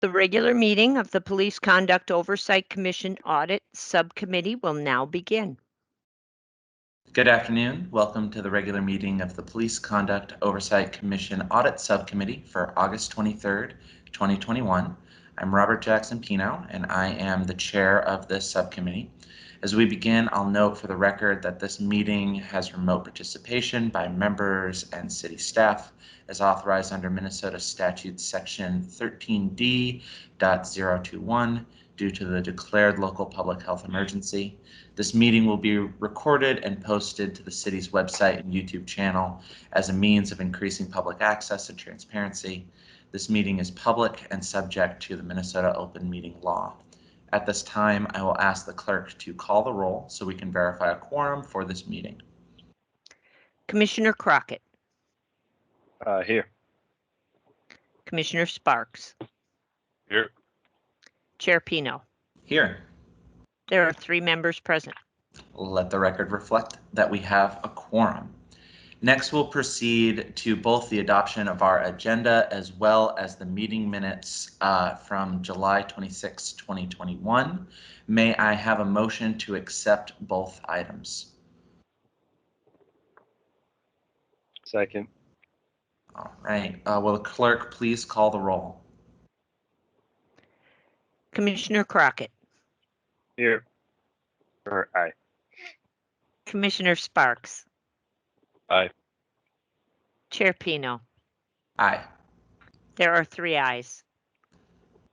The regular meeting of the Police Conduct Oversight Commission Audit Subcommittee will now begin. Good afternoon. Welcome to the regular meeting of the Police Conduct Oversight Commission Audit Subcommittee for August 23rd, 2021. I'm Robert Jackson Pino, and I am the chair of this subcommittee. As we begin, I'll note for the record that this meeting has remote participation by members and city staff as authorized under Minnesota Statute Section 13D.021 due to the declared local public health emergency. This meeting will be recorded and posted to the city's website and YouTube channel as a means of increasing public access and transparency. This meeting is public and subject to the Minnesota Open Meeting Law. At this time, I will ask the clerk to call the roll so we can verify a quorum for this meeting. Commissioner Crockett. Here. Commissioner Sparks. Here. Chair Pino. Here. There are 3 members present. Let the record reflect that we have a quorum. Next, we'll proceed to both the adoption of our agenda as well as the meeting minutes from July 26, 2021. May I have a motion to accept both items? Second. All right. Will the clerk please call the roll? Commissioner Crockett. Here. Aye. Commissioner Sparks. Aye. Chair Pino. Aye. There are 3 ayes.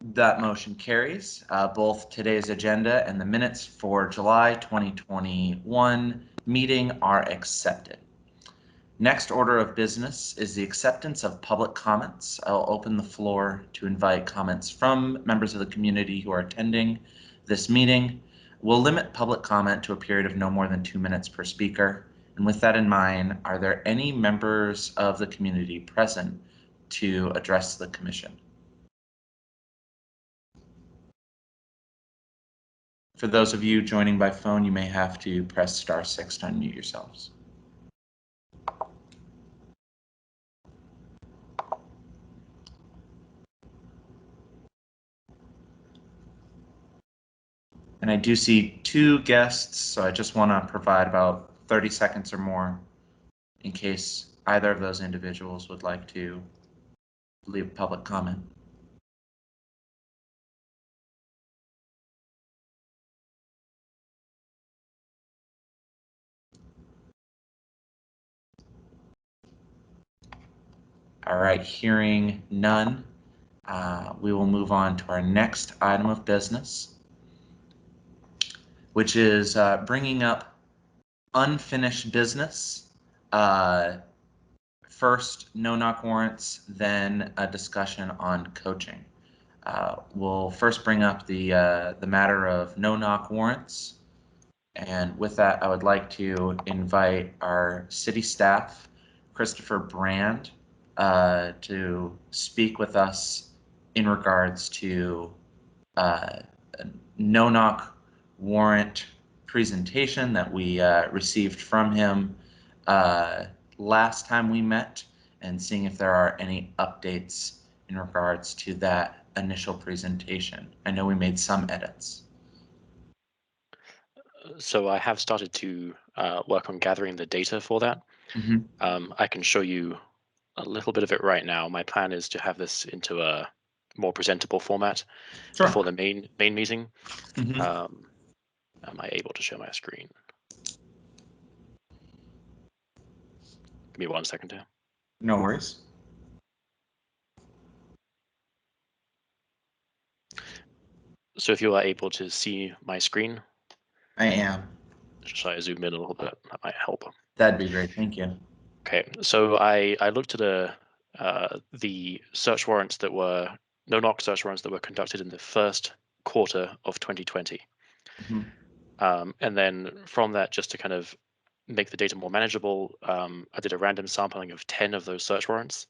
That motion carries. Both today's agenda and the minutes for July 2021 meeting are accepted. Next order of business is the acceptance of public comments. I'll open the floor to invite comments from members of the community who are attending this meeting. We'll limit public comment to a period of no more than 2 minutes per speaker. And with that in mind, are there any members of the community present to address the commission? For those of you joining by phone, you may have to press *6 to unmute yourselves. And I do see 2 guests, so I just want to provide about 30 seconds or more in case either of those individuals would like to leave public comment. All right, hearing none, we will move on to our next item of business, which is bringing up unfinished business. First, no-knock warrants, then a discussion on coaching. We'll first bring up the matter of no-knock warrants. And with that, I would like to invite our city staff, Christopher Brand, to speak with us in regards to no-knock warrant presentation that we received from him last time we met, and seeing if there are any updates in regards to that initial presentation. I know we made some edits. So I have started to work on gathering the data for that. I can show you a little bit of it right now. My plan is to have this into a more presentable format before the main meeting. Am I able to share my screen? Give me 1 second here. No worries. So if you are able to see my screen. I am. Should I zoom in a little bit? That might help. That'd be great. Thank you. Okay, so I looked at the search warrants that were no-knock search warrants that were conducted in the first quarter of 2020. And then from that, just to kind of make the data more manageable, I did a random sampling of 10 of those search warrants.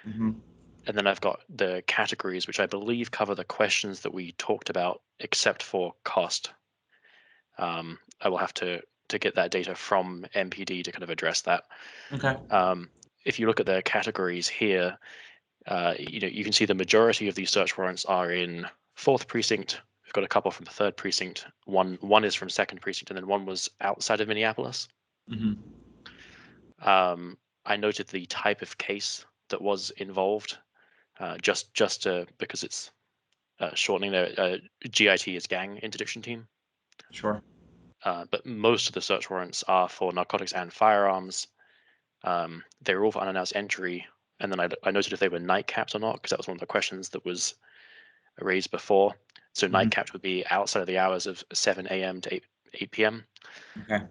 And then I've got the categories, which I believe cover the questions that we talked about, except for cost. I will have to get that data from MPD to kind of address that. Okay. If you look at the categories here, you can see the majority of these search warrants are in 4th precinct. We've got a couple from the 3rd precinct. One is from 2nd precinct, and then one was outside of Minneapolis. Mhm. I noted the type of case that was involved, just because it's shortening there. GIT is gang interdiction team. Sure. But most of the search warrants are for narcotics and firearms. They were all for unannounced entry, and then I noted if they were night caps or not, because that was one of the questions that was raised before. So night caps would be outside of the hours of 7 a.m. to 8 p.m. Okay.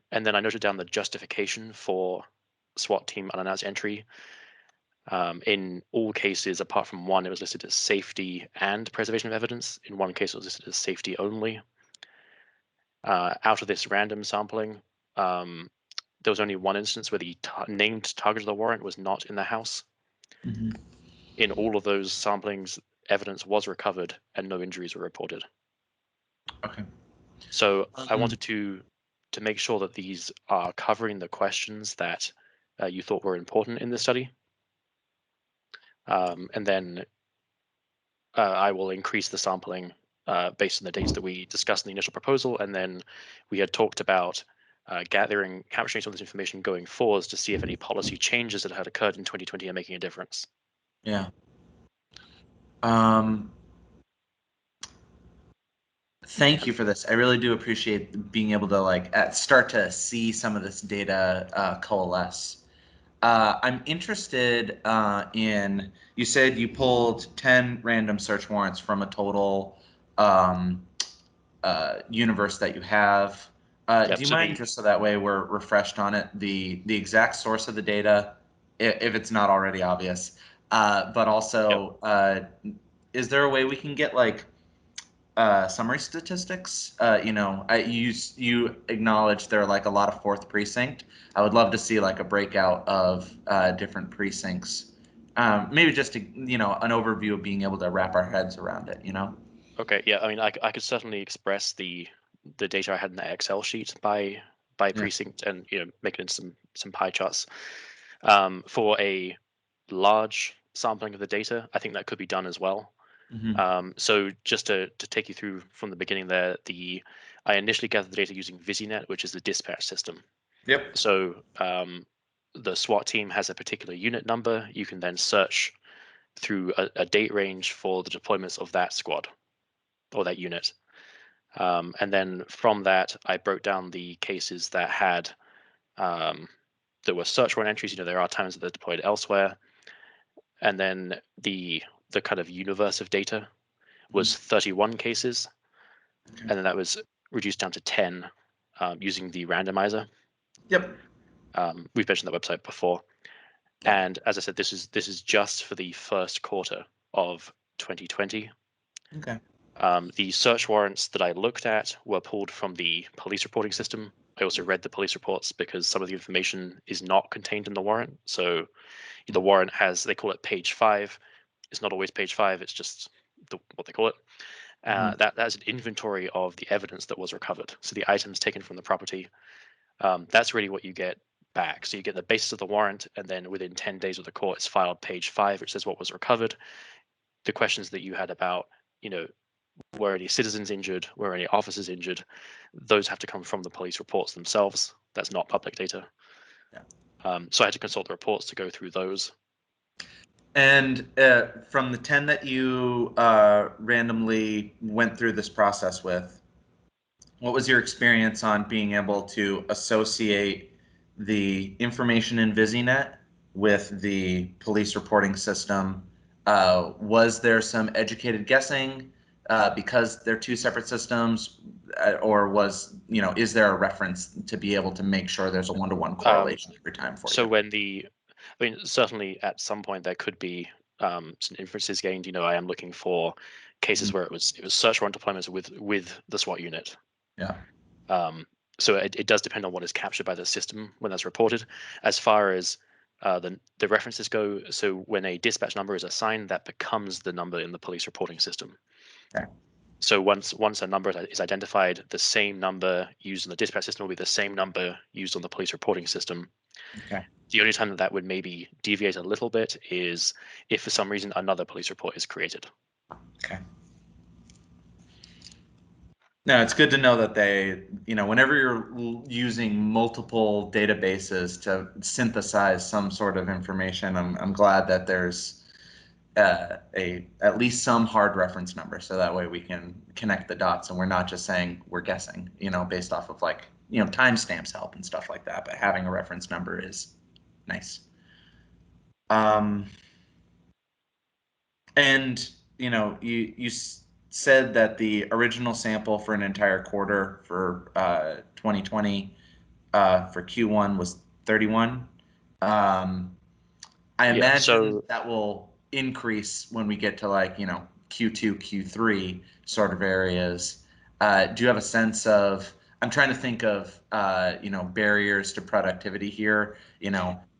And then I noted down the justification for SWAT team unannounced entry. In all cases, apart from one, it was listed as safety and preservation of evidence. In one case, it was listed as safety only. Out of this random sampling, there was only one instance where the named target of the warrant was not in the house. Mhm. In all of those samplings, evidence was recovered and no injuries were reported. Okay. So I wanted to make sure that these are covering the questions that you thought were important in the study. And then I will increase the sampling based on the dates that we discussed in the initial proposal. And then we had talked about capturing some of this information going forwards to see if any policy changes that had occurred in 2020 are making a difference. Yeah. Thank you for this. I really do appreciate being able to start to see some of this data coalesce. I'm interested in, you said you pulled 10 random search warrants from a total universe that you have. Yep, Do you so mind, just so that way we're refreshed on it, the exact source of the data, if it's not already obvious, but also, is there a way we can get summary statistics? You acknowledge there are a lot of 4th precinct. I would love to see a breakout of different precincts. Maybe just to, an overview of being able to wrap our heads around it, Okay, yeah, I mean, I could certainly express the data I had in the Excel sheet by precinct, and make it into some pie charts. For a large sampling of the data, I think that could be done as well. Mm-hmm. So just to take you through from the beginning there, I initially gathered the data using VisiNet, which is the dispatch system. Yep. So the SWAT team has a particular unit number. You can then search through a date range for the deployments of that squad or that unit. And then from that, I broke down the cases that had there were search warrant entries. There are times that they're deployed elsewhere. And then the kind of universe of data was 31 cases, and then that was reduced down to 10 using the randomizer. Yep. We've mentioned that website before. Yep. And as I said, this is just for the first quarter of 2020. Okay. The search warrants that I looked at were pulled from the police reporting system. I also read the police reports because some of the information is not contained in the warrant. So the warrant has, they call it page 5. It's not always page 5. It's just what they call it. That's an inventory of the evidence that was recovered. So the items taken from the property. That's really what you get back. So you get the basis of the warrant, and then within 10 days of the court, it's filed page 5, which says what was recovered. The questions that you had about, were any citizens injured, were any officers injured, those have to come from the police reports themselves. That's not public data. Yeah. So I had to consult the reports to go through those. And from the 10 that you randomly went through this process with, what was your experience on being able to associate the information in VisiNet with the police reporting system? Was there some educated guessing because they're two separate systems, or is there a reference to be able to make sure there's a one-to-one correlation every time for So you? certainly at some point there could be some inferences gained. I am looking for cases where it was search warrant deployments with the SWAT unit. Yeah. So it does depend on what is captured by the system when that's reported. As far as the references go, so when a dispatch number is assigned, that becomes the number in the police reporting system. Okay. So once a number is identified, the same number used in the dispatch system will be the same number used on the police reporting system. Okay. The only time that would maybe deviate a little bit is if for some reason another police report is created. Okay. No, it's good to know that they, whenever you're using multiple databases to synthesize some sort of information, I'm glad that there's at least some hard reference number, so that way we can connect the dots and we're not just saying we're guessing, based off of timestamps help and stuff like that. But having a reference number is nice. And you said that the original sample for an entire quarter for 2020 for Q1 was 31. I imagine so that will increase when we get to Q2, Q3 sort of areas. Do you have a sense of? I'm trying to think of barriers to productivity here.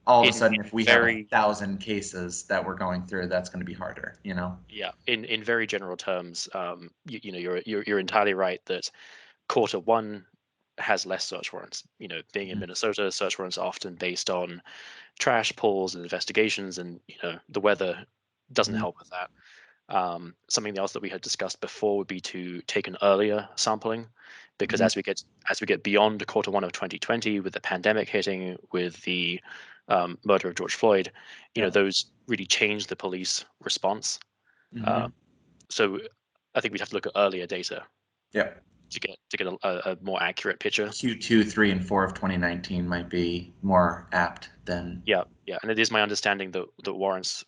All of a sudden, if we have 1,000 cases that we're going through, that's going to be harder. Yeah, in very general terms, you're entirely right that quarter one has less search warrants. Being in Minnesota, search warrants are often based on trash pulls and investigations, and the weather doesn't help with that. Something else that we had discussed before would be to take an earlier sampling, because as we get beyond quarter one of 2020, with the pandemic hitting, with the murder of George Floyd, those really changed the police response. So I think we'd have to look at earlier data. To get a more accurate picture. Q2, 3, and 4 of 2019 might be more apt than. Yeah, and it is my understanding that warrants,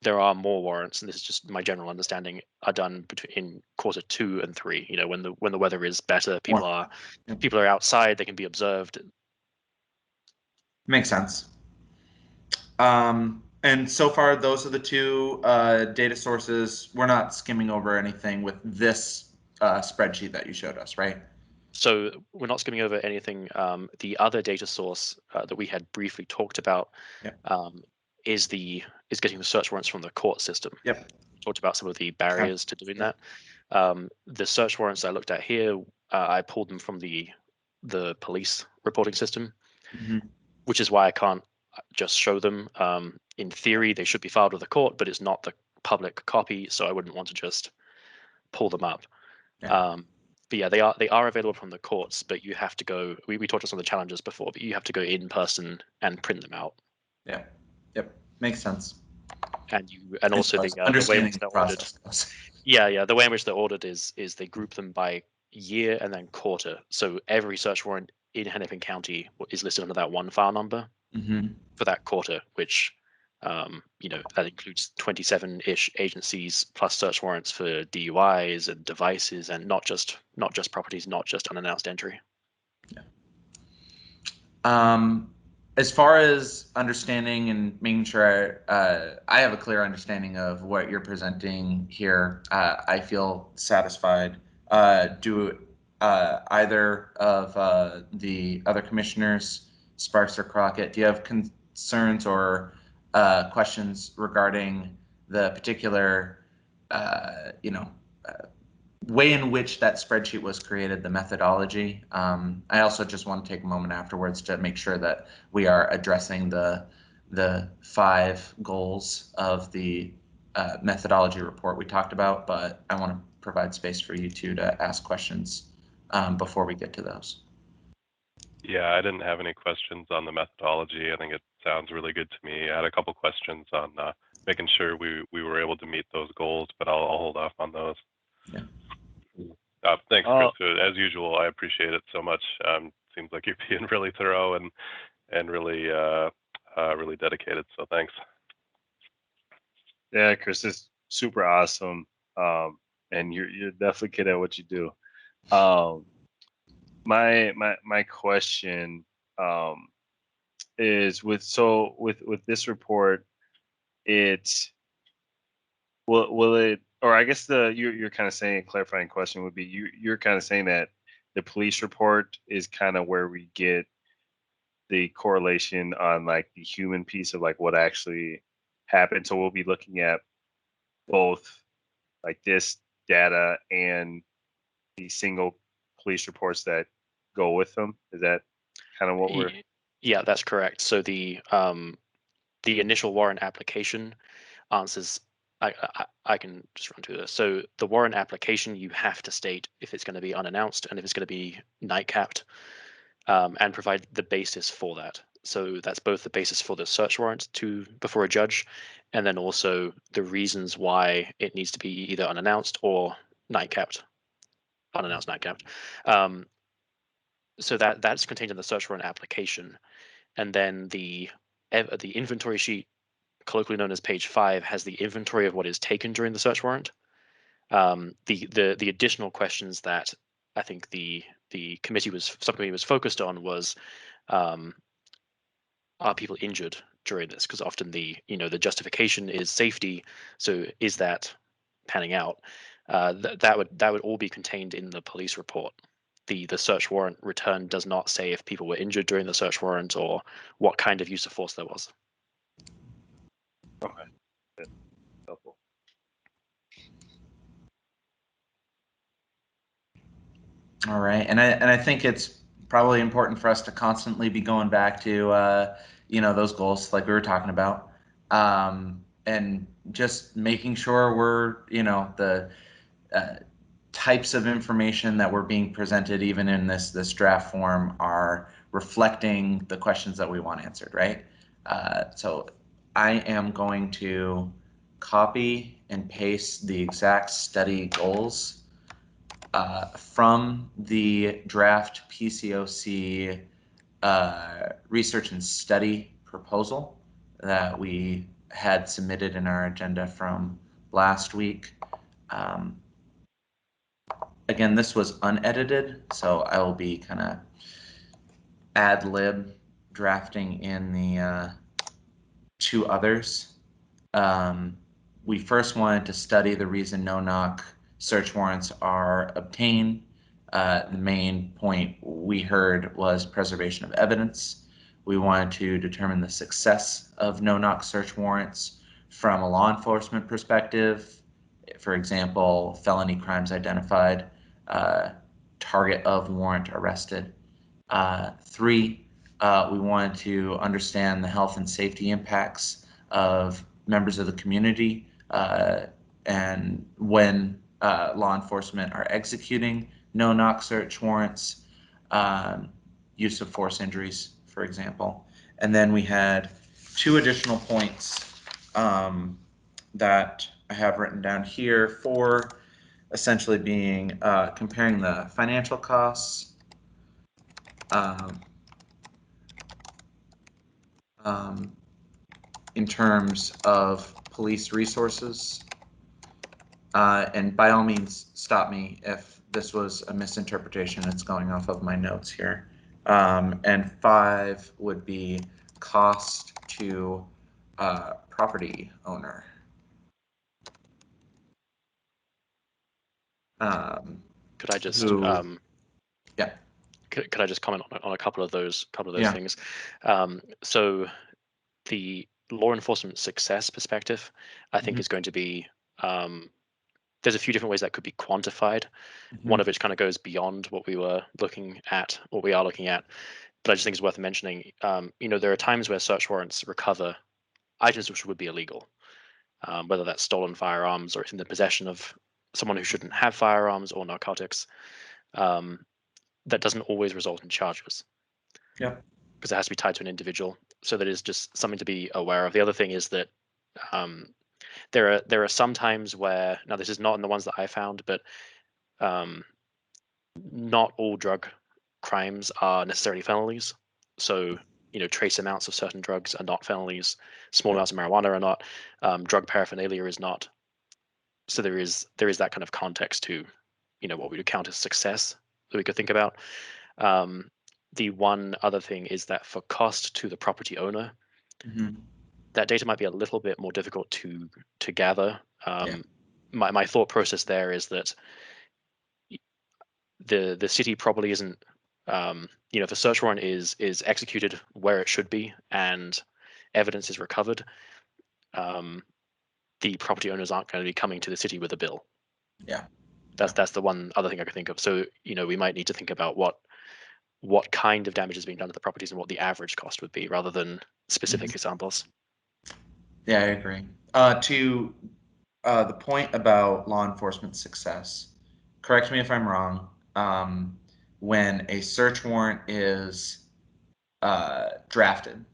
there are more warrants, and this is just my general understanding, are done in quarter 2 and 3. When the weather is better, people are outside, they can be observed. Makes sense. And so far, those are the two data sources. We're not skimming over anything with this spreadsheet that you showed us, right? So we're not skimming over anything. The other data source that we had briefly talked about is getting the search warrants from the court system. We talked about some of the barriers to doing that. The search warrants I looked at here, I pulled them from the police reporting system, which is why I can't just show them. In theory, they should be filed with the court, but it's not the public copy, so I wouldn't want to just pull them up. But yeah, they are available from the courts, but you have to go. We talked about some of the challenges before, but you have to go in person and print them out. Makes sense. And also the way in which they're ordered. The way in which they're ordered is they group them by year and then quarter. So every search warrant in Hennepin County is listed under that one file number for that quarter, which that includes 27-ish agencies plus search warrants for DUIs and devices, and not just properties, not just unannounced entry. As far as understanding and making sure I have a clear understanding of what you're presenting here, I feel satisfied. Do either of the other commissioners, Sparks or Crockett, do you have concerns or questions regarding the particular, way in which that spreadsheet was created, the methodology? I also just want to take a moment afterwards to make sure that we are addressing the 5 goals of the methodology report we talked about, but I want to provide space for you two to ask questions before we get to those. Yeah, I didn't have any questions on the methodology. I think it sounds really good to me. I had a couple questions on making sure we were able to meet those goals, but I'll hold off on those. Thanks, Chris. As usual, I appreciate it so much. Seems like you're being really thorough and really really dedicated. So thanks. Yeah, Chris, is super awesome. And you're definitely good at what you do. My question is with this report, will it, or I guess you're kind of saying, a clarifying question would be, you're kind of saying that the police report is kind of where we get the correlation on like the human piece of like what actually happened. So we'll be looking at both like this data and the single police reports that go with them. Is that kind of what we're? Yeah, that's correct. So the initial warrant application answers. I can just run through this. So the warrant application, you have to state if it's going to be unannounced and if it's going to be night capped, and provide the basis for that. So that's both the basis for the search warrant before a judge, and then also the reasons why it needs to be either unannounced or night capped, unannounced night capped. So that's contained in the search warrant application, and then the inventory sheet, colloquially known as page 5, has the inventory of what is taken during the search warrant. The additional questions that I think the subcommittee was focused on was, are people injured during this? Because often the justification is safety. So is that panning out? That would all be contained in the police report. The search warrant return does not say if people were injured during the search warrant or what kind of use of force there was. Okay. Good. Helpful. All right, and I think it's probably important for us to constantly be going back to those goals like we were talking about, and just making sure we're the types of information that we're being presented, even in this draft form, are reflecting the questions that we want answered, right? So I am going to copy and paste the exact study goals from the draft PCOC research and study proposal that we had submitted in our agenda from last week. Again, this was unedited, so I will be kind of ad lib drafting in the 2 others. We first wanted to study the reason no-knock search warrants are obtained. The main point we heard was preservation of evidence. We wanted to determine the success of no-knock search warrants from a law enforcement perspective. For example, felony crimes identified, target of warrant arrested. 3, we wanted to understand the health and safety impacts of members of the community and when law enforcement are executing no-knock search warrants, use of force injuries, for example. And then we had 2 additional points that I have written down here for essentially being comparing the financial costs, in terms of police resources. And by all means, stop me if this was a misinterpretation. It's going off of my notes here. And 5 would be cost to property owner. Could I just yeah. Could I just comment on a couple of those Yeah. things? So the law enforcement success perspective, I think, is going to be, there's a few different ways that could be quantified. One of which kind of goes beyond what we are looking at, but I just think it's worth mentioning. There are times where search warrants recover items which would be illegal, whether that's stolen firearms or it's in the possession of someone who shouldn't have firearms or narcotics. That doesn't always result in charges. Yeah. Because it has to be tied to an individual. So that is just something to be aware of. The other thing is that there are some times where, now this is not in the ones that I found, but not all drug crimes are necessarily felonies. So trace amounts of certain drugs are not felonies. Small amounts of marijuana are not. Drug paraphernalia is not. So there is that kind of context to what we would count as success that we could think about. The one other thing is that for cost to the property owner, that data might be a little bit more difficult to gather. My thought process there is that the city probably isn't, if a search warrant is executed where it should be and evidence is recovered, the property owners aren't going to be coming to the city with a bill. Yeah. That's the one other thing I could think of. So we might need to think about what what kind of damage is being done to the properties and what the average cost would be, rather than specific examples. Yeah, I agree. To the point about law enforcement success, correct me if I'm wrong. When a search warrant is drafted,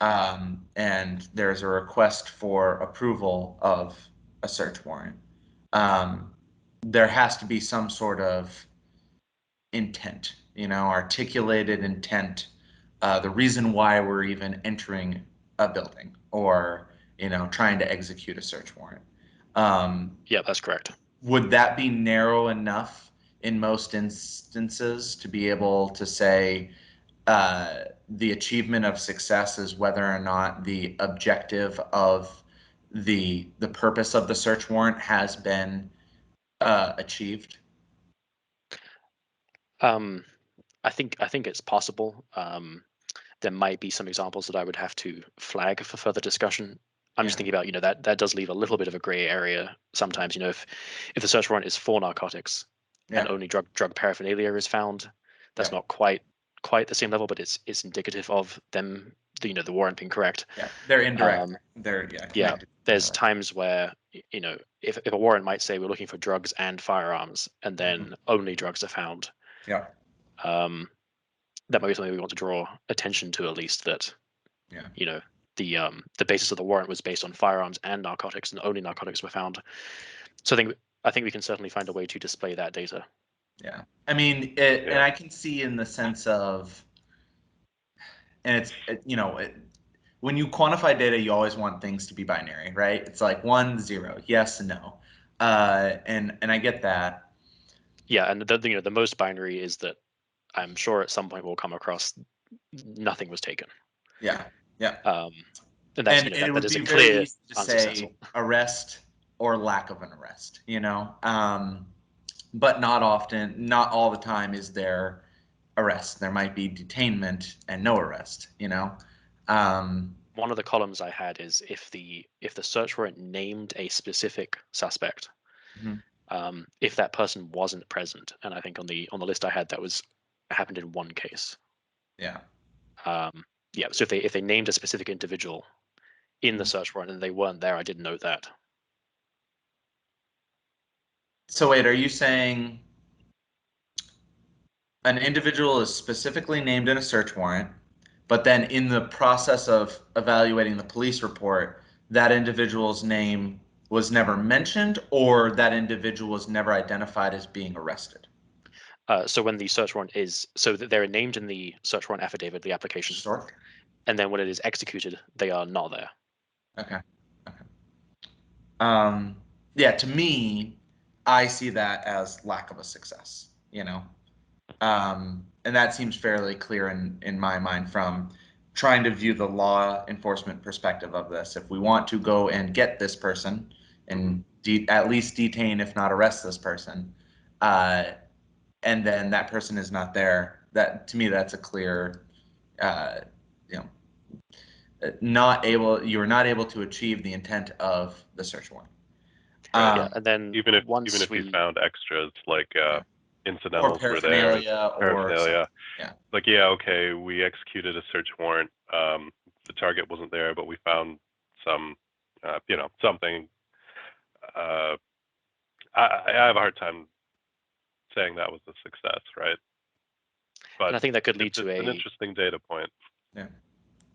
and there's a request for approval of a search warrant, there has to be some sort of intent, articulated intent, the reason why we're even entering a building or, trying to execute a search warrant. Yeah, that's correct. Would that be narrow enough in most instances to be able to say the achievement of success is whether or not the objective of the purpose of the search warrant has been achieved? I think it's possible. There might be some examples that I would have to flag for further discussion. I'm just thinking about, that does leave a little bit of a gray area sometimes. If the search warrant is for narcotics and only drug paraphernalia is found, that's not quite the same level, but it's indicative of them, the warrant being correct. Yeah, they're indirect. They're connected. There's times where if a warrant might say we're looking for drugs and firearms, and then only drugs are found. Yeah. That might be something we want to draw attention to, at least, that the basis of the warrant was based on firearms and narcotics, and only narcotics were found. So I think we can certainly find a way to display that data. Yeah, I mean, and I can see in the sense of, and when you quantify data, you always want things to be binary, right? It's like 1, 0, yes and no, and I get that. Yeah, and the most binary is that I'm sure at some point we'll come across nothing was taken. Yeah. And that's that is a clear to say arrest or lack of an arrest, but not often, not all the time is there arrest. There might be detainment and no arrest, One of the columns I had is if the search warrant named a specific suspect, if that person wasn't present, and I think on the list I had that happened in one case. Yeah. So if they named a specific individual in the search warrant and they weren't there, I didn't know that. So wait, are you saying an individual is specifically named in a search warrant, but then in the process of evaluating the police report, that individual's name was never mentioned, or that individual was never identified as being arrested? So when the search warrant they're named in the search warrant affidavit, the application, Sure. And then when it is executed, they are not there. Okay. Yeah, to me, I see that as lack of a success, and that seems fairly clear in my mind from trying to view the law enforcement perspective of this. If we want to go and get this person and at least detain, if not arrest this person, and then that person is not there, that to me, that's a clear, you're not able to achieve the intent of the search warrant. And then even if you found extras like incidentals were there, paraphernalia, like okay, we executed a search warrant. The target wasn't there, but we found some, something. I have a hard time saying that was a success, right? But and I think that could lead to an interesting data point. Yeah.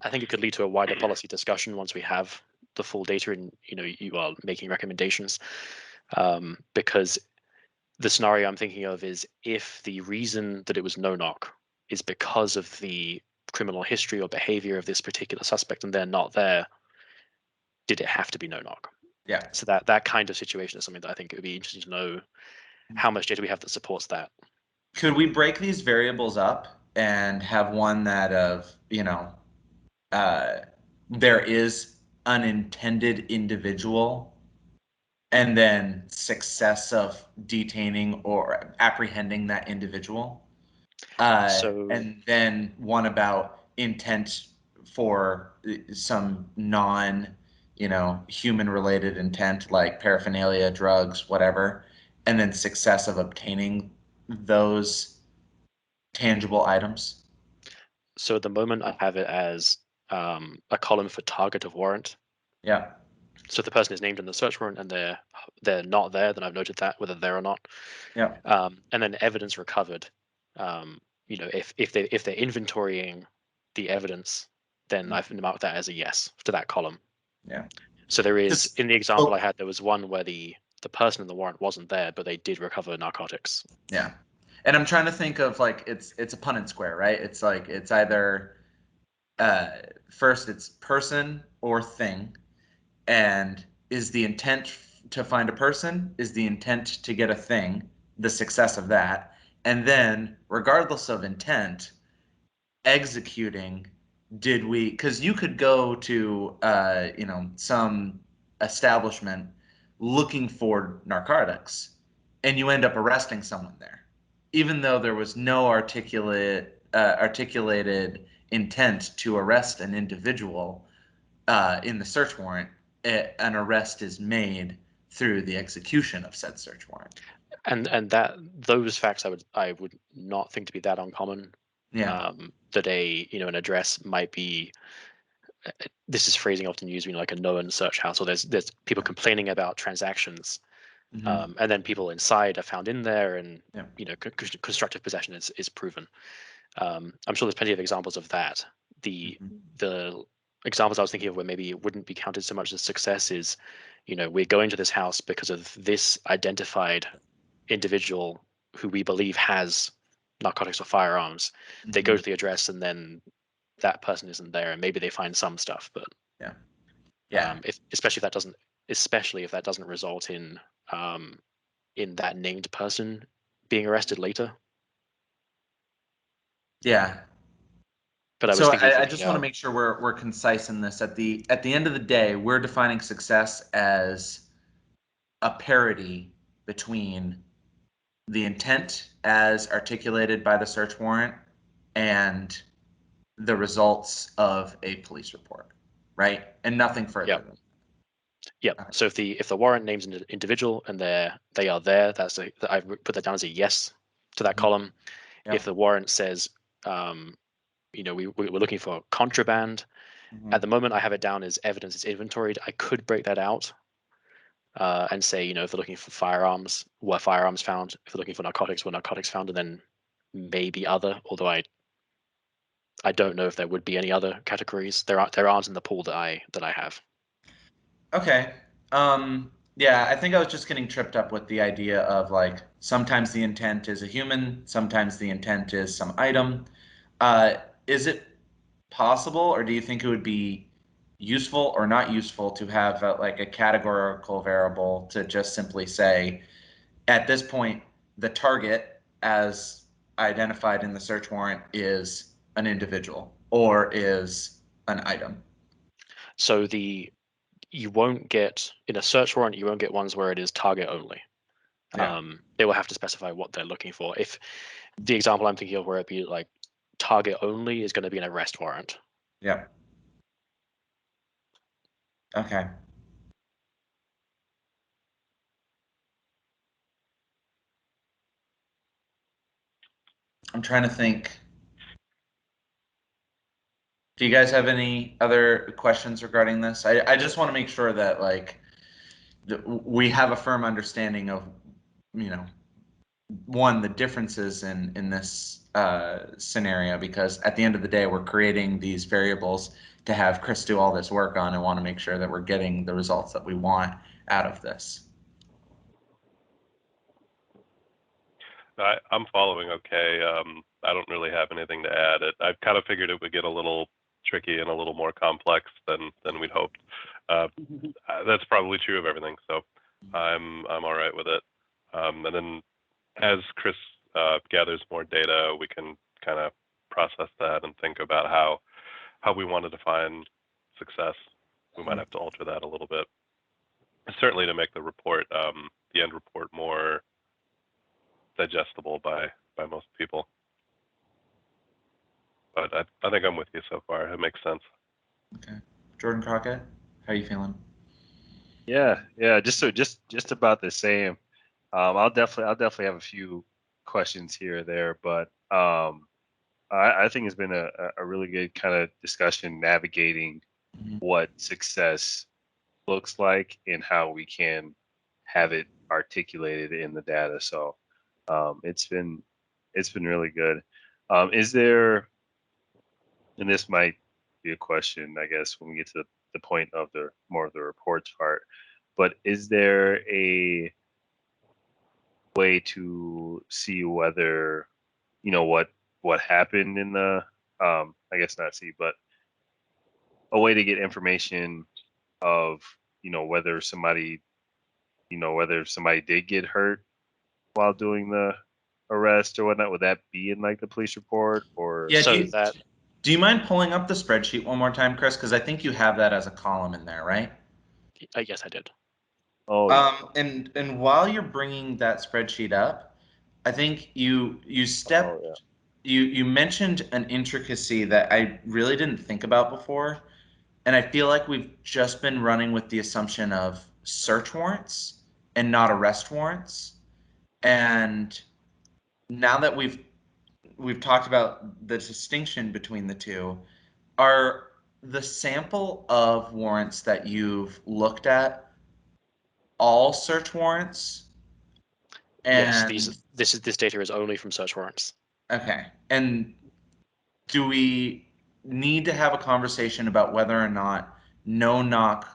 I think it could lead to a wider policy discussion once we have the full data and you are making recommendations, because the scenario I'm thinking of is if the reason that it was no knock is because of the criminal history or behavior of this particular suspect and they're not there, did it have to be no knock? Yeah. So that kind of situation is something that I think it would be interesting to know how much data we have that supports that. Could we break these variables up and have one that there is an intended individual and then success of detaining or apprehending that individual, and then one about intent for some human related intent like paraphernalia, drugs, whatever, and then success of obtaining those tangible items? So at the moment, I have it as a column for target of warrant. Yeah. So if the person is named in the search warrant and they're not there, then I've noted that, whether they're or not. Yeah. And then evidence recovered. If they're inventorying the evidence, then I've marked that as a yes to that column. Yeah. So there is, in the example I had, there was one where the person in the warrant wasn't there, but they did recover narcotics. Yeah. And I'm trying to think of like it's a Punnett square, right? It's like it's either first it's person or thing, and is the intent to find a person, is the intent to get a thing, the success of that, and then regardless of intent, executing, did we, because you could go to some establishment looking for narcotics and you end up arresting someone there even though there was no articulated intent to arrest an individual in the search warrant. An arrest is made through the execution of said search warrant. And that those facts I would not think to be that uncommon. Yeah. That an address might be. This is phrasing often used, like a known search house, or there's people complaining about transactions, and then people inside are found in there, and constructive possession is proven. I'm sure there's plenty of examples of that. The examples I was thinking of where maybe it wouldn't be counted so much as success is, we're going to this house because of this identified individual who we believe has narcotics or firearms. They go to the address and then that person isn't there, and maybe they find some stuff, but especially if that doesn't result in that named person being arrested later. Yeah. But I just want to make sure we're concise in this. At the end of the day, we're defining success as a parity between the intent as articulated by the search warrant and the results of a police report, right? And nothing further. Yep. Okay. So if the warrant names an individual and they are there, I put that down as a yes to that column. Yep. If the warrant says, we're looking for contraband, at the moment I have it down as evidence is inventoried. I could break that out and say, if they're looking for firearms, were firearms found? If they're looking for narcotics, were narcotics found? And then maybe other, although I don't know if there would be any other categories. There aren't in the pool that I have. Okay. Yeah, I think I was just getting tripped up with the idea of like sometimes the intent is a human, sometimes the intent is some item. Is it possible, or do you think it would be useful or not useful to have like a categorical variable to just simply say, at this point, the target as identified in the search warrant is an individual or is an item? So you won't get, in a search warrant, you won't get ones where it is target only. Yeah. They will have to specify what they're looking for. If the example I'm thinking of where it'd be like target only is going to be an arrest warrant. Yeah. Okay. I'm trying to think. Do you guys have any other questions regarding this? I just want to make sure that like we have a firm understanding of, one, the differences in this scenario, because at the end of the day, we're creating these variables to have Chris do all this work on and want to make sure that we're getting the results that we want out of this. I'm following okay. I don't really have anything to add. I kind of figured it would get a little tricky and a little more complex than we'd hoped. That's probably true of everything, so I'm all right with it. And then as Chris gathers more data, we can kind of process that and think about how we want to define success. We might have to alter that a little bit, certainly to make the report, the end report, more digestible by most people. But I think I'm with you so far. It makes sense. Okay, Jordan Crockett, how are you feeling? Yeah, just about the same. I'll definitely have a few questions here or there, but I think it's been a really good kind of discussion navigating what success looks like and how we can have it articulated in the data. So it's been really good. Is there, and this might be a question, I guess, when we get to the point of the more of the reports part, but is there a way to see whether, you know, what happened in the I guess not see, but a way to get information of, you know, whether somebody did get hurt while doing the arrest or whatnot? Would that be in like the police report or? Yeah. So Do you mind pulling up the spreadsheet one more time, Chris? Because I think you have that as a column in there, right? yes, I did. Oh, yeah. And while you're bringing that spreadsheet up, I think you mentioned an intricacy that I really didn't think about before, and I feel like we've just been running with the assumption of search warrants and not arrest warrants. And now that we've talked about the distinction between the two, are the sample of warrants that you've looked at all search warrants? And Yes, this data is only from search warrants. Okay. And do we need to have a conversation about whether or not no-knock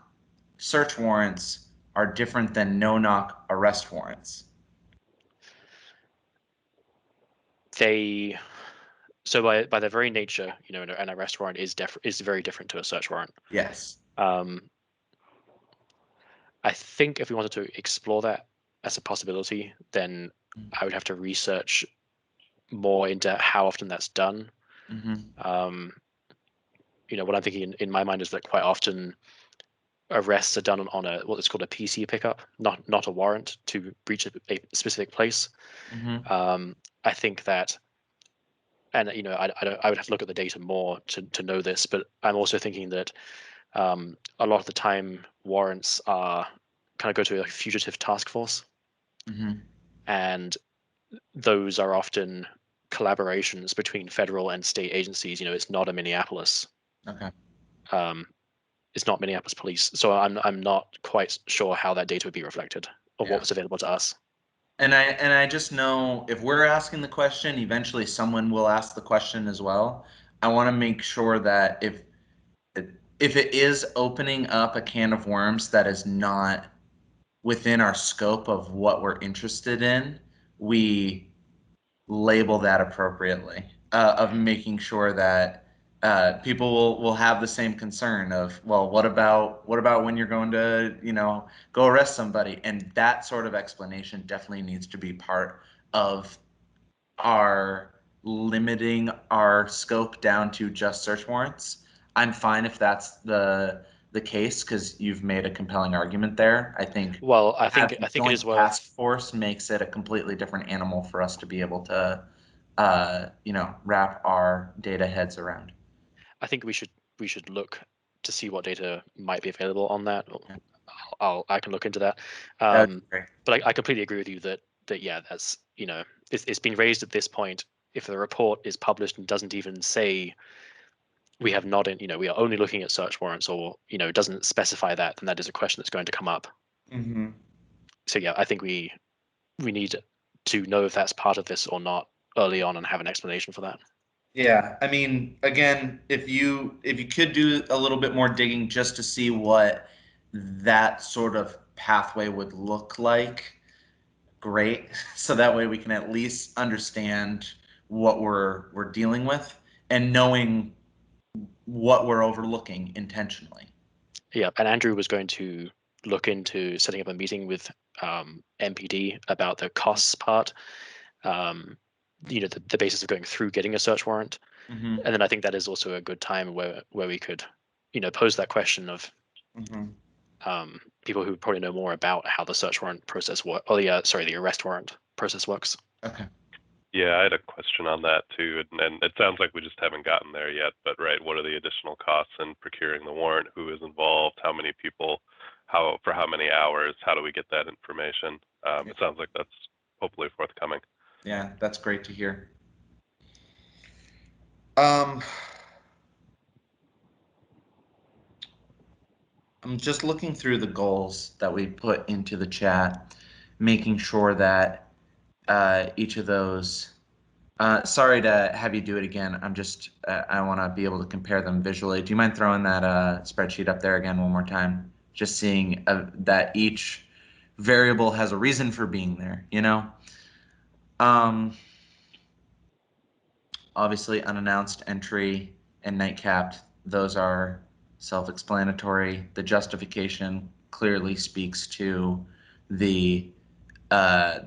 search warrants are different than no-knock arrest warrants? So by their very nature, you know, an arrest warrant is very different to a search warrant. Yes. I think if we wanted to explore that as a possibility, then I would have to research more into how often that's done. You know, what I'm thinking in my mind is that quite often arrests are done on a what's called a PC pickup, not a warrant to breach a specific place. I think that, and you know, I would have to look at the data more to know this, but I'm also thinking that a lot of the time warrants are kind of go to a fugitive task force, and those are often collaborations between federal and state agencies. You know, it's not a Minneapolis. Okay. It's not Minneapolis police, so I'm not quite sure how that data would be reflected or what was available to us. And I just know if we're asking the question, eventually someone will ask the question as well. I want to make sure that if it is opening up a can of worms that is not within our scope of what we're interested in, we label that appropriately, of making sure that people will have the same concern of, well, what about when you're going to, you know, go arrest somebody? And that sort of explanation definitely needs to be part of our limiting our scope down to just search warrants. I'm fine if that's the case, because you've made a compelling argument there. I think. Well, I think it is worth. Task force makes it a completely different animal for us to be able to, you know, wrap our data heads around. I think we should look to see what data might be available on that. I can look into that. But I completely agree with you that yeah, that's, you know, it's been raised at this point. If the report is published and doesn't even say we have not, you know, we are only looking at search warrants, or, you know, it doesn't specify that, then that is a question that's going to come up. So yeah, I think we need to know if that's part of this or not early on and have an explanation for that. Yeah, I mean, again, if you could do a little bit more digging just to see what that sort of pathway would look like, great. So that way we can at least understand what we're dealing with and knowing what we're overlooking intentionally. Yeah, and Andrew was going to look into setting up a meeting with MPD about the costs part. You know, the basis of going through getting a search warrant. And then I think that is also a good time where we could, you know, pose that question of people who probably know more about how the search warrant process works, or the arrest warrant process works. Okay. Yeah, I had a question on that too, and it sounds like we just haven't gotten there yet. But right, what are the additional costs in procuring the warrant? Who is involved? How many people? For how many hours? How do we get that information? It sounds like that's hopefully forthcoming. Yeah, that's great to hear. I'm just looking through the goals that we put into the chat, making sure that each of those. Sorry to have you do it again. I'm just, I want to be able to compare them visually. Do you mind throwing that spreadsheet up there again one more time? Just seeing that each variable has a reason for being there, you know? Obviously, unannounced entry and night capped, those are self-explanatory. The justification clearly speaks to the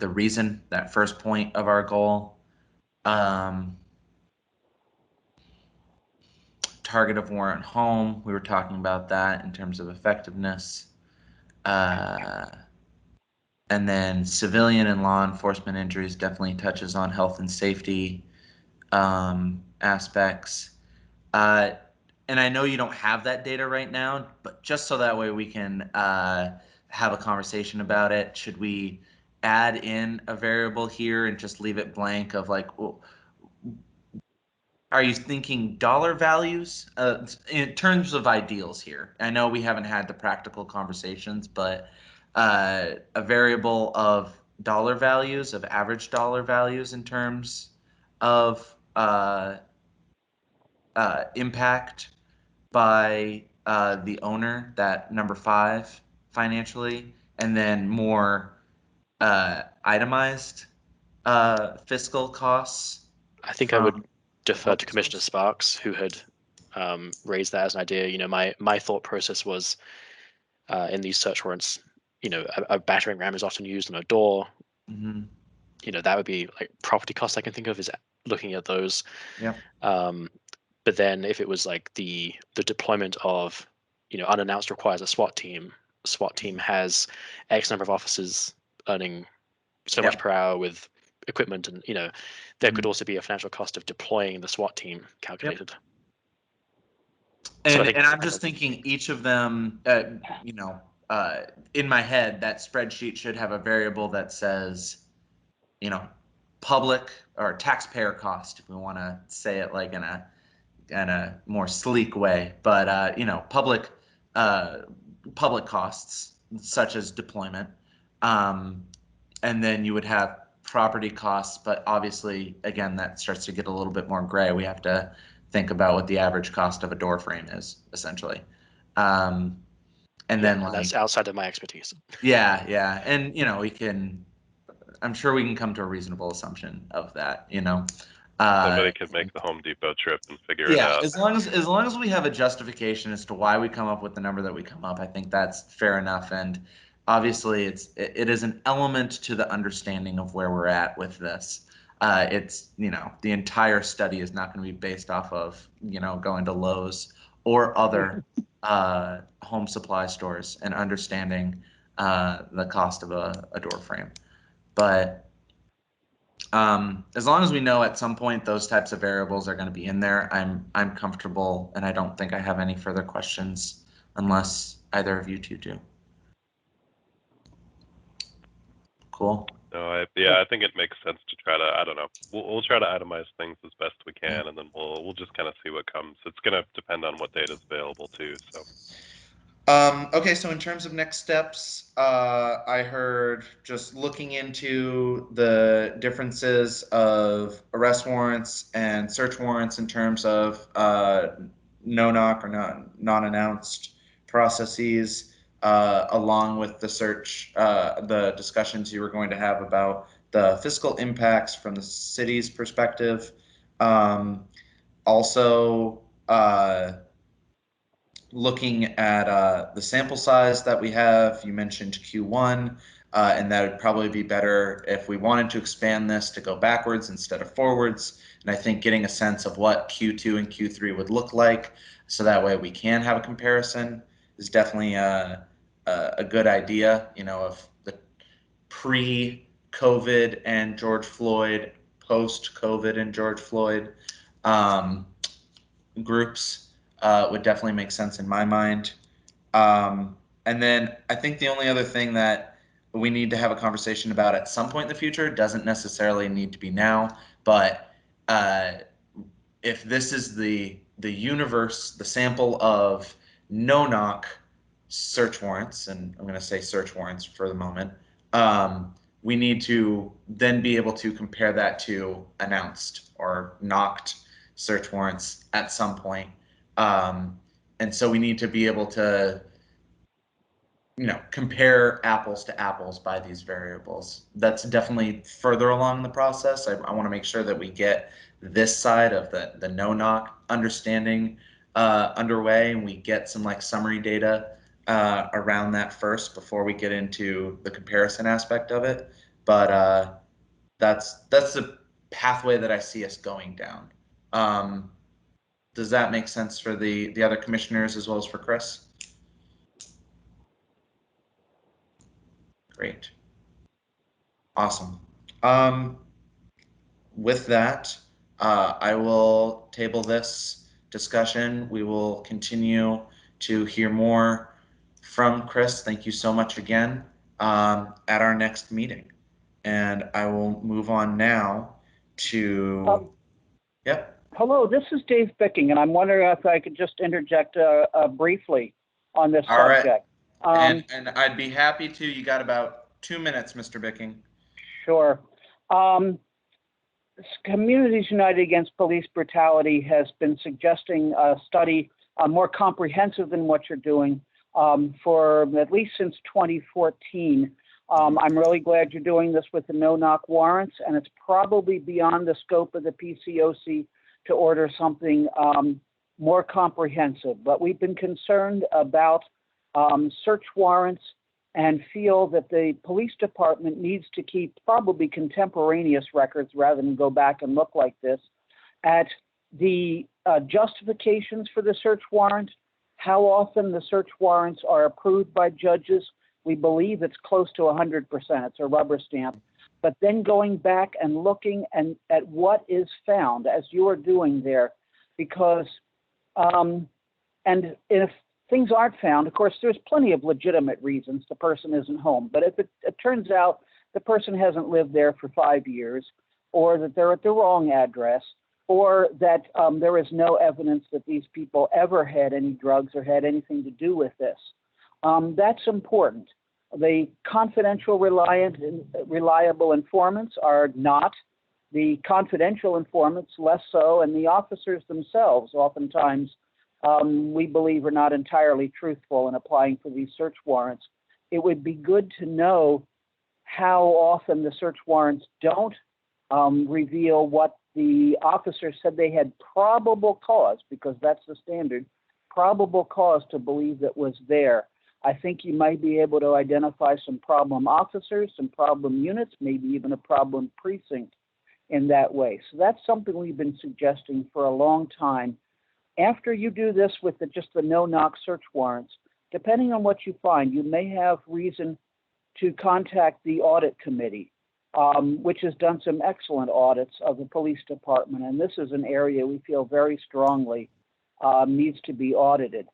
reason, that first point of our goal. Target of warrant home, we were talking about that in terms of effectiveness. And then civilian and law enforcement injuries definitely touches on health and safety aspects. And I know you don't have that data right now, but just so that way we can have a conversation about it, should we add in a variable here and just leave it blank of like, well, are you thinking dollar values in terms of ideals here? I know we haven't had the practical conversations, but a variable of dollar values, of average dollar values in terms of impact by the owner, that number 5 financially, and then more itemized fiscal costs. I think I would defer to Commissioner Sparks, who had raised that as an idea. You know, my thought process was in these search warrants, you know, a battering ram is often used on a door. Mm-hmm. You know, that would be like property costs I can think of is looking at those. Yeah. But then if it was like the deployment of, you know, unannounced requires a SWAT team. SWAT team has X number of officers earning so much per hour with equipment, and you know, there could also be a financial cost of deploying the SWAT team calculated. And, so I'm just thinking each of them, you know, in my head, that spreadsheet should have a variable that says, you know, public or taxpayer cost, if we want to say it like in a more sleek way, but you know, public costs such as deployment, and then you would have property costs, but obviously, again, that starts to get a little bit more gray. We have to think about what the average cost of a door frame is, essentially. And then like, that's outside of my expertise. Yeah. And, you know, I'm sure we can come to a reasonable assumption of that, you know. Somebody could make the Home Depot trip and figure it out. As long as we have a justification as to why we come up with the number that we come up, I think that's fair enough. And obviously, it is an element to the understanding of where we're at with this. It's, you know, the entire study is not going to be based off of, you know, going to Lowe's or other home supply stores and understanding the cost of a door frame. But as long as we know at some point those types of variables are going to be in there, I'm comfortable, and I don't think I have any further questions unless either of you two do. Cool. No, I think it makes sense to try to, I don't know, we'll try to itemize things as best we can, and then we'll just kind of see what comes. It's going to depend on what data is available too. So. Okay, so in terms of next steps, I heard just looking into the differences of arrest warrants and search warrants in terms of no-knock or non-announced processes, along with the search, the discussions you were going to have about the fiscal impacts from the city's perspective. Also, looking at the sample size that we have, you mentioned Q1, and that would probably be better if we wanted to expand this to go backwards instead of forwards. And I think getting a sense of what Q2 and Q3 would look like, so that way we can have a comparison, is definitely a good idea. You know, of the pre-COVID and George Floyd, post-COVID and George Floyd groups. Would definitely make sense in my mind. And then I think the only other thing that we need to have a conversation about at some point in the future. It doesn't necessarily need to be now, but if this is the universe, the sample of no-knock search warrants, and I'm going to say search warrants for the moment, we need to then be able to compare that to announced or knocked search warrants at some point. And so we need to be able to, compare apples to apples by these variables. That's definitely further along in the process. I want to make sure that we get this side of the no-knock understanding underway, and we get some summary data around that first before we get into the comparison aspect of it. But that's the pathway that I see us going down. Does that make sense for the other commissioners as well as for Chris? Great. Awesome. With that, I will table this discussion. We will continue to hear more from Chris. Thank you so much again at our next meeting. And I will move on now to, yep. Hello, this is Dave Bicking, and I'm wondering if I could just interject briefly on this subject. Right. And I'd be happy to. You got about 2 minutes, Mr. Bicking. Sure. Communities United Against Police Brutality has been suggesting a study more comprehensive than what you're doing for at least since 2014. I'm really glad you're doing this with the no-knock warrants, and it's probably beyond the scope of the PCOC to order something more comprehensive. But we've been concerned about search warrants and feel that the police department needs to keep probably contemporaneous records rather than go back and look like this at the justifications for the search warrant, how often the search warrants are approved by judges. We believe it's close to 100%. It's a rubber stamp. But then going back and looking at what is found, as you are doing there, because, and if things aren't found, of course, there's plenty of legitimate reasons the person isn't home. But if it turns out the person hasn't lived there for 5 years, or that they're at the wrong address, or that there is no evidence that these people ever had any drugs or had anything to do with this, that's important. The confidential, reliable informants are not. The confidential informants, less so, and the officers themselves oftentimes we believe are not entirely truthful in applying for these search warrants. It would be good to know how often the search warrants don't reveal what the officer said they had probable cause, because that's the standard, probable cause to believe that was there. I think you might be able to identify some problem officers, some problem units, maybe even a problem precinct in that way. So that's something we've been suggesting for a long time. After you do this with just the no-knock search warrants, depending on what you find, you may have reason to contact the Audit Committee, which has done some excellent audits of the police department. And this is an area we feel very strongly needs to be audited.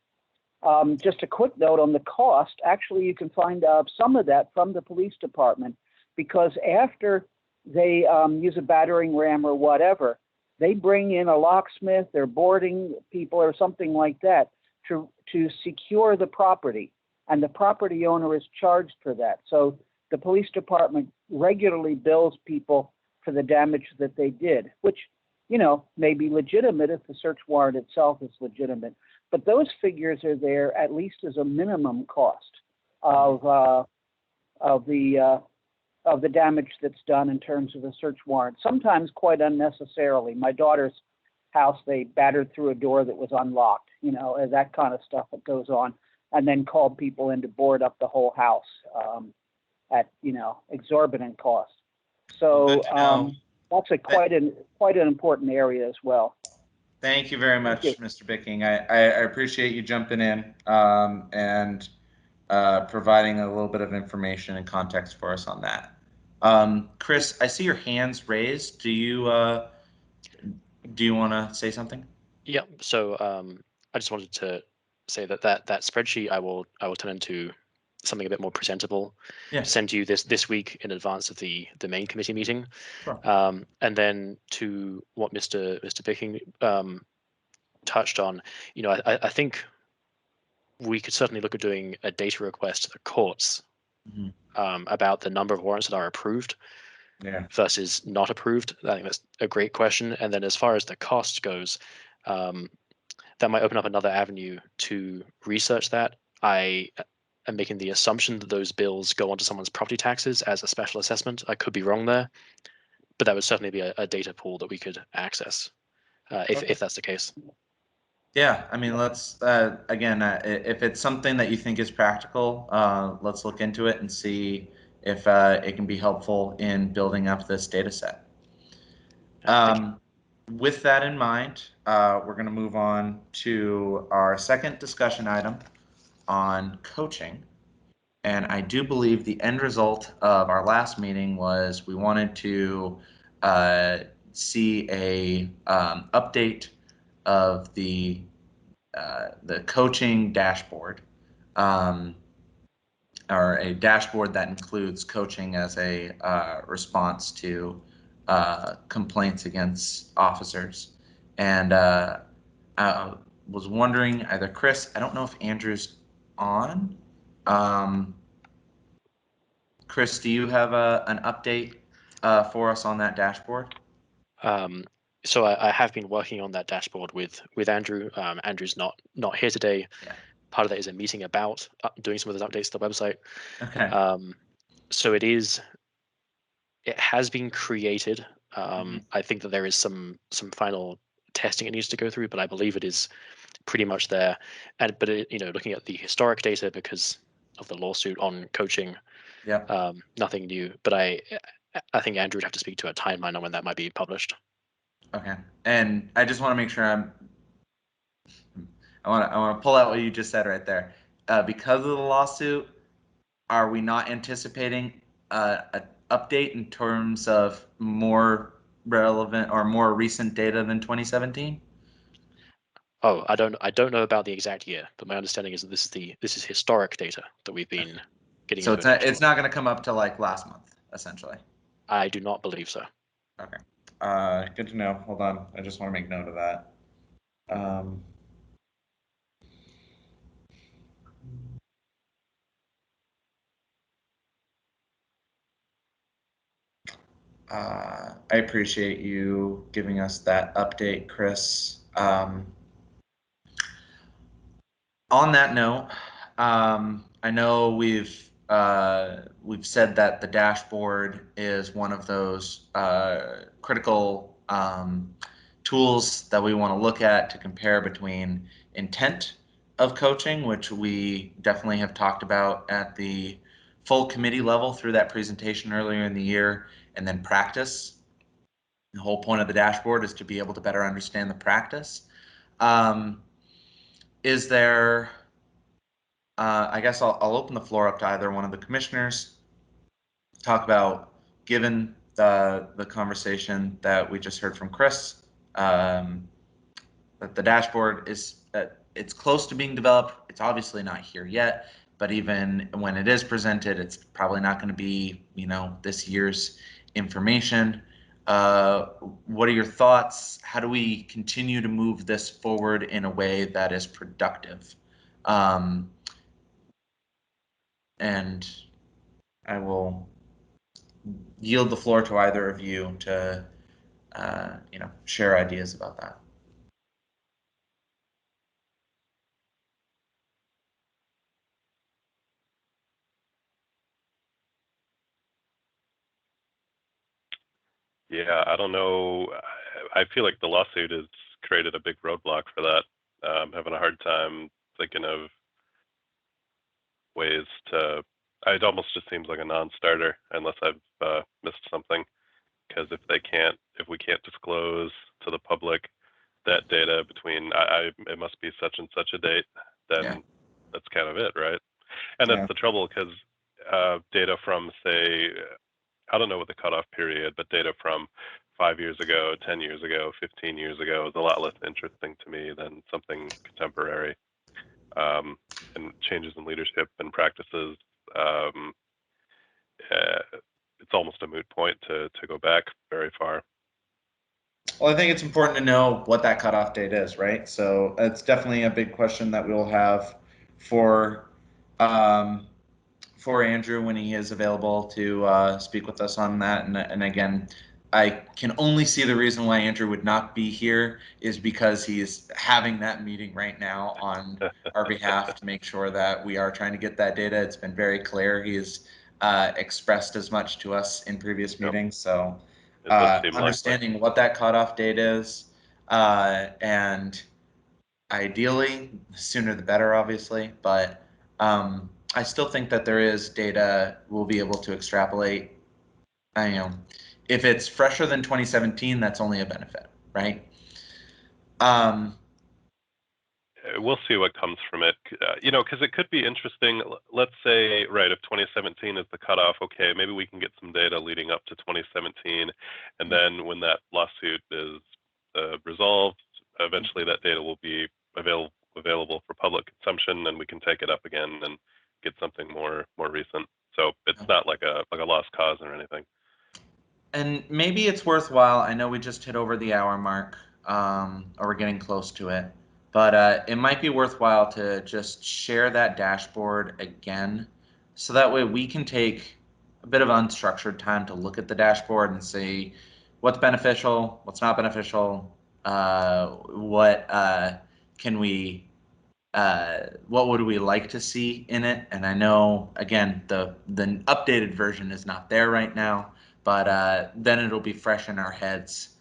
Just a quick note on the cost. Actually, you can find some of that from the police department, because after they use a battering ram or whatever, they bring in a locksmith, they're boarding people or something like that to secure the property, and the property owner is charged for that. So the police department regularly bills people for the damage that they did, which, may be legitimate if the search warrant itself is legitimate. But those figures are there at least as a minimum cost of the damage that's done in terms of the search warrant, sometimes quite unnecessarily. My daughter's house, they battered through a door that was unlocked, that kind of stuff that goes on, and then called people in to board up the whole house at, exorbitant cost. So that's quite an important area as well. Thank you very much, Mr. Bicking. I appreciate you jumping in and providing a little bit of information and context for us on that. Chris, I see your hands raised. Do you want to say something? Yeah. So I just wanted to say that spreadsheet I will turn into something a bit more presentable, Yeah. send you this week in advance of the main committee meeting. Sure. And then to what Mr. Picking touched on, I think we could certainly look at doing a data request to the courts about the number of warrants that are approved versus not approved. I think that's a great question. And then as far as the cost goes, that might open up another avenue to research that. I am making the assumption that those bills go onto someone's property taxes as a special assessment. I could be wrong there, but that would certainly be a data pool that we could access if that's the case. Yeah, I mean, let's again, if it's something that you think is practical, let's look into it and see if it can be helpful in building up this data set. With that in mind, we're going to move on to our second discussion item on coaching. And I do believe the end result of our last meeting was we wanted to see a update of the coaching dashboard, or a dashboard that includes coaching as a response to complaints against officers. And I was wondering, either Chris, I don't know if Andrew's on. Chris, do you have an update for us on that dashboard? So I have been working on that dashboard with Andrew. Andrew's not here today. Yeah. Part of that is a meeting about doing some of those updates to the website. Okay. So it has been created. I think that there is some final testing it needs to go through, but I believe it is pretty much there. But looking at the historic data because of the lawsuit on coaching, nothing new. But I think Andrew would have to speak to a timeline on when that might be published. Okay, and I just want to make sure I want to pull out what you just said right there. Because of the lawsuit, are we not anticipating an update in terms of more relevant or more recent data than 2017? Oh, I don't know about the exact year, but my understanding is that this is historic data that we've been getting. So it's not going to come up to like last month, essentially. I do not believe so. Okay. Good to know. Hold on. I just want to make note of that. I appreciate you giving us that update, Chris. On that note, I know we've said that the dashboard is one of those critical tools that we want to look at to compare between intent of coaching, which we definitely have talked about at the full committee level through that presentation earlier in the year, and then practice. The whole point of the dashboard is to be able to better understand the practice. Is there, I guess I'll open the floor up to either one of the commissioners, talk about, given the conversation that we just heard from Chris, that the dashboard is, it's close to being developed. It's obviously not here yet, but even when it is presented, it's probably not going to be, this year's information. What are your thoughts? How do we continue to move this forward in a way that is productive? And I will yield the floor to either of you to, share ideas about that. Yeah, I don't know. I feel like the lawsuit has created a big roadblock for that. I'm having a hard time thinking of ways to. It almost just seems like a non-starter unless I've missed something. Because if we can't disclose to the public that data between, it must be such and such a date, then that's kind of it, right? And that's the trouble, because data from, say, I don't know what the cutoff period, but data from 5 years ago, 10 years ago, 15 years ago is a lot less interesting to me than something contemporary. And changes in leadership and practices it's almost a moot point to go back very far. Well, I think it's important to know what that cutoff date is, right? So it's definitely a big question that we will have for Andrew when he is available to speak with us on that. And again, I can only see the reason why Andrew would not be here is because he's having that meeting right now on our behalf to make sure that we are trying to get that data. It's been very clear. He has expressed as much to us in previous meetings. So understanding what that cutoff date is, and ideally, the sooner the better, obviously, but I still think that there is data we'll be able to extrapolate. If it's fresher than 2017, that's only a benefit, right? We'll see what comes from it, because it could be interesting. Let's say, right, if 2017 is the cutoff, okay, maybe we can get some data leading up to 2017, and then when that lawsuit is resolved, eventually that data will be available for public consumption, and we can take it up again and get something more recent. So it's not like a lost cause or anything. And maybe it's worthwhile. I know we just hit over the hour mark, or we're getting close to it, but it might be worthwhile to just share that dashboard again, so that way we can take a bit of unstructured time to look at the dashboard and see what's beneficial, what's not beneficial, what would we like to see in it. And I know, again, the updated version is not there right now, but then it'll be fresh in our heads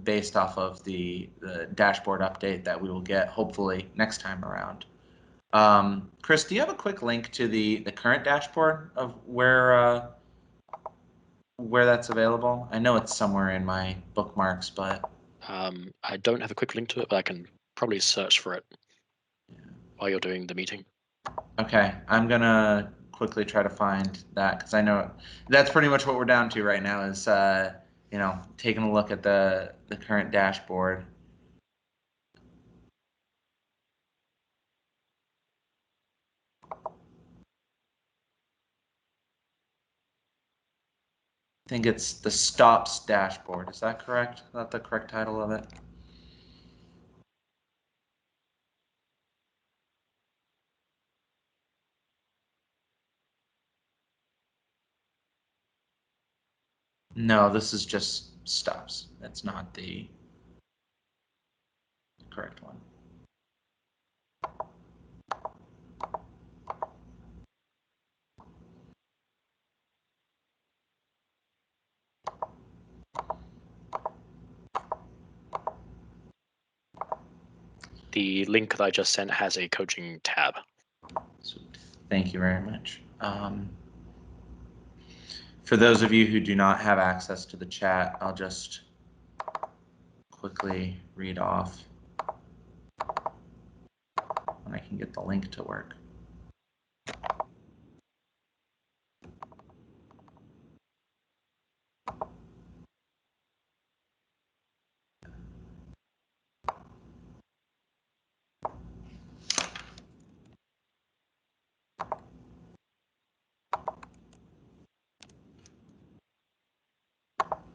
based off of the dashboard update that we will get hopefully next time around. Chris, do you have a quick link to the current dashboard of where that's available? I know it's somewhere in my bookmarks, but I don't have a quick link to it, but I can probably search for it while you're doing the meeting. Okay, I'm gonna quickly try to find that, because I know that's pretty much what we're down to right now is taking a look at the current dashboard. I think it's the stops dashboard. Is that correct? Is that the correct title of it? No, this is just stops. That's not the correct one. The link that I just sent has a coaching tab. Sweet. Thank you very much. For those of you who do not have access to the chat, I'll just quickly read off when I can get the link to work.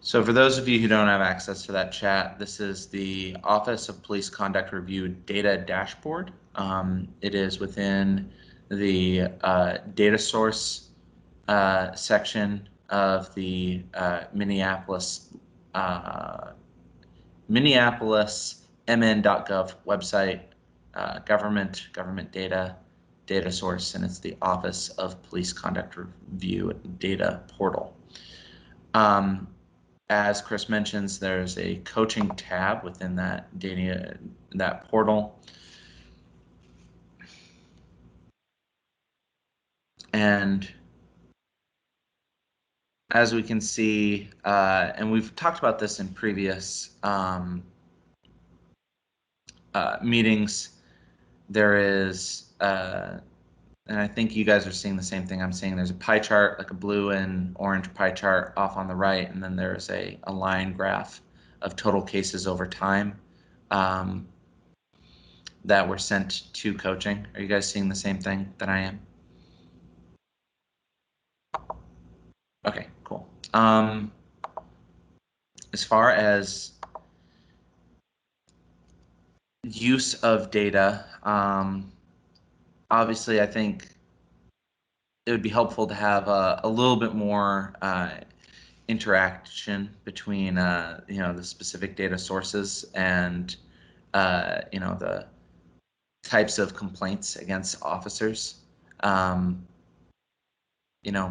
So for those of you who don't have access to that chat, this is the Office of Police Conduct Review data dashboard. It is within the data source section of the Minneapolis mn.gov website, government data source, and it's the Office of Police Conduct Review data portal. As Chris mentions, there's a coaching tab within that portal. And as we can see, and we've talked about this in previous meetings, there is, and I think you guys are seeing the same thing I'm seeing. There's a pie chart, like a blue and orange pie chart off on the right, and then there's a line graph of total cases over time that were sent to coaching. Are you guys seeing the same thing that I am? Okay, cool. As far as use of data, obviously, I think it would be helpful to have a little bit more interaction between the specific data sources and the types of complaints against officers.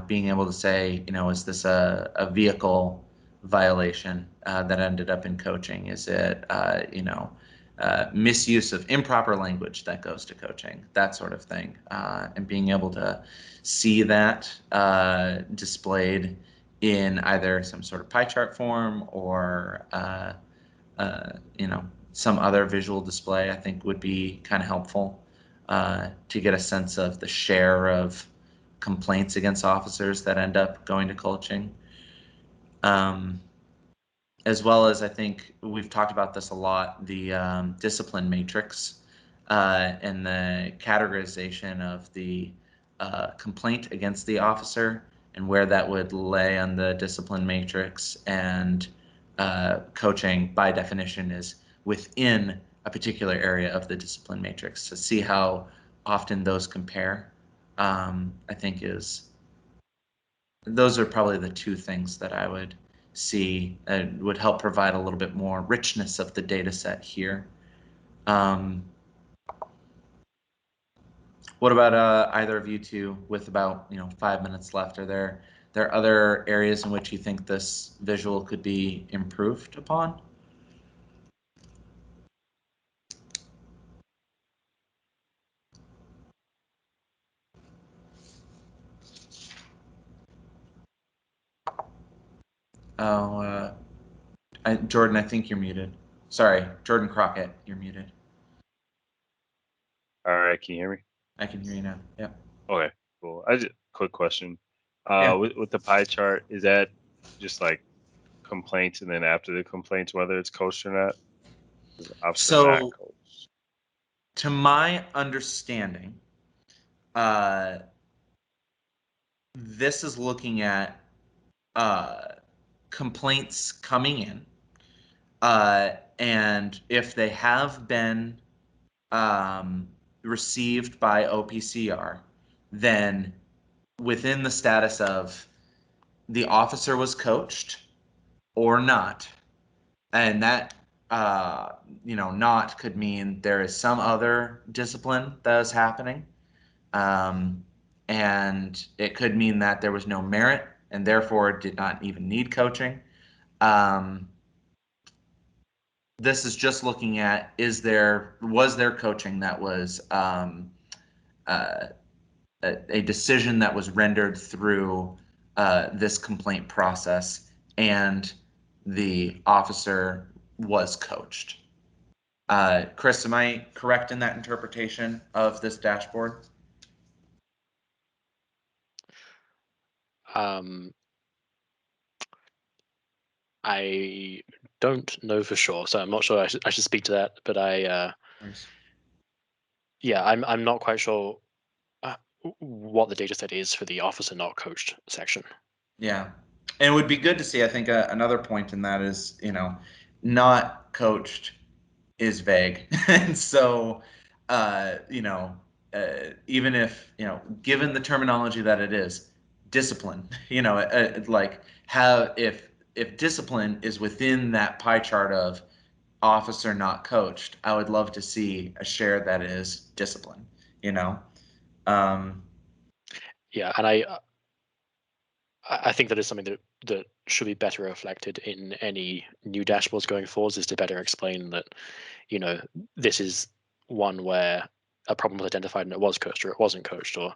Being able to say, is this a vehicle violation that ended up in coaching? Is it misuse of improper language that goes to coaching, that sort of thing, and being able to see that displayed in either some sort of pie chart form or some other visual display, I think would be kind of helpful to get a sense of the share of complaints against officers that end up going to coaching. As well as, I think we've talked about this a lot, the discipline matrix and the categorization of the complaint against the officer and where that would lay on the discipline matrix, and coaching by definition is within a particular area of the discipline matrix. To see how often those compare, I think those are probably the two things that I would see would help provide a little bit more richness of the data set here. What about either of you two with about 5 minutes left? Are there other areas in which you think this visual could be improved upon? Oh, Jordan, I think you're muted. Sorry, Jordan Crockett, you're muted. All right, can you hear me? I can hear you now. Yep. Okay, cool. Quick question. Yeah. With the pie chart, is that just like complaints and then after the complaints, whether it's coached or not? Officer not So, coached. to my understanding, this is looking at complaints coming in, and if they have been received by OPCR, then within the status of the officer was coached or not, and that not could mean there is some other discipline that is happening, and it could mean that there was no merit and therefore did not even need coaching. This is just looking at was there coaching that was a decision that was rendered through this complaint process, and the officer was coached. Chris, am I correct in that interpretation of this dashboard? I don't know for sure, so I'm not sure I should speak to that. But yeah, I'm not quite sure what the data set is for the officer not coached section. Yeah, and it would be good to see. I think another point in that is not coached is vague, and so even if given the terminology that it is discipline, like how if discipline is within that pie chart of officer not coached, I would love to see a share that is discipline. Yeah, and I think that is something that should be better reflected in any new dashboards going forwards, is to better explain that this is one where a problem was identified and it was coached or it wasn't coached, or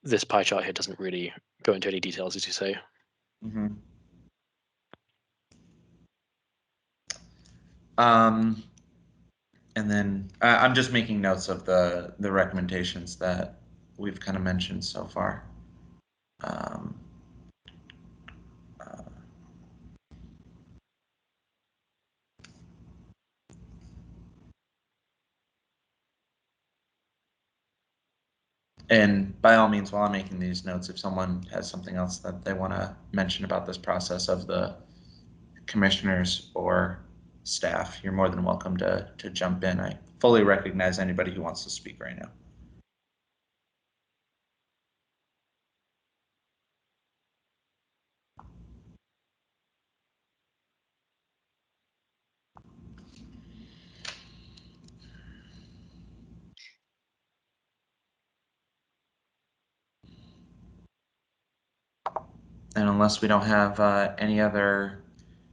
this pie chart here doesn't really go into any details, as you say. And then I'm just making notes of the recommendations that we've kind of mentioned so far. And by all means, while I'm making these notes, if someone has something else that they want to mention about this process of the commissioners or staff, you're more than welcome to jump in. I fully recognize anybody who wants to speak right now. And unless we don't have any other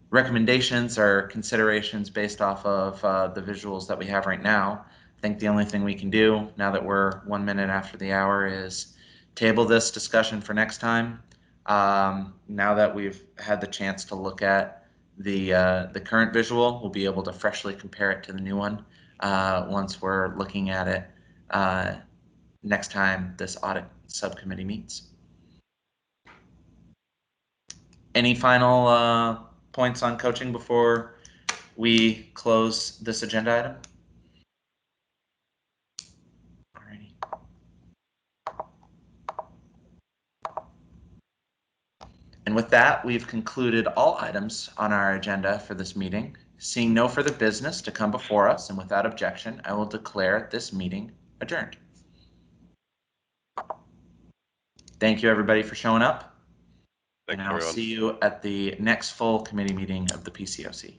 recommendations or considerations based off of the visuals that we have right now, I think the only thing we can do now that we're 1 minute after the hour is table this discussion for next time. Now that we've had the chance to look at the current visual, we'll be able to freshly compare it to the new one once we're looking at it next time this audit subcommittee meets. Any final points on coaching before we close this agenda item? Alrighty. And with that, we've concluded all items on our agenda for this meeting. Seeing no further business to come before us and without objection, I will declare this meeting adjourned. Thank you everybody for showing up. Thanks, and I'll everyone. see you at the next full committee meeting of the PCOC.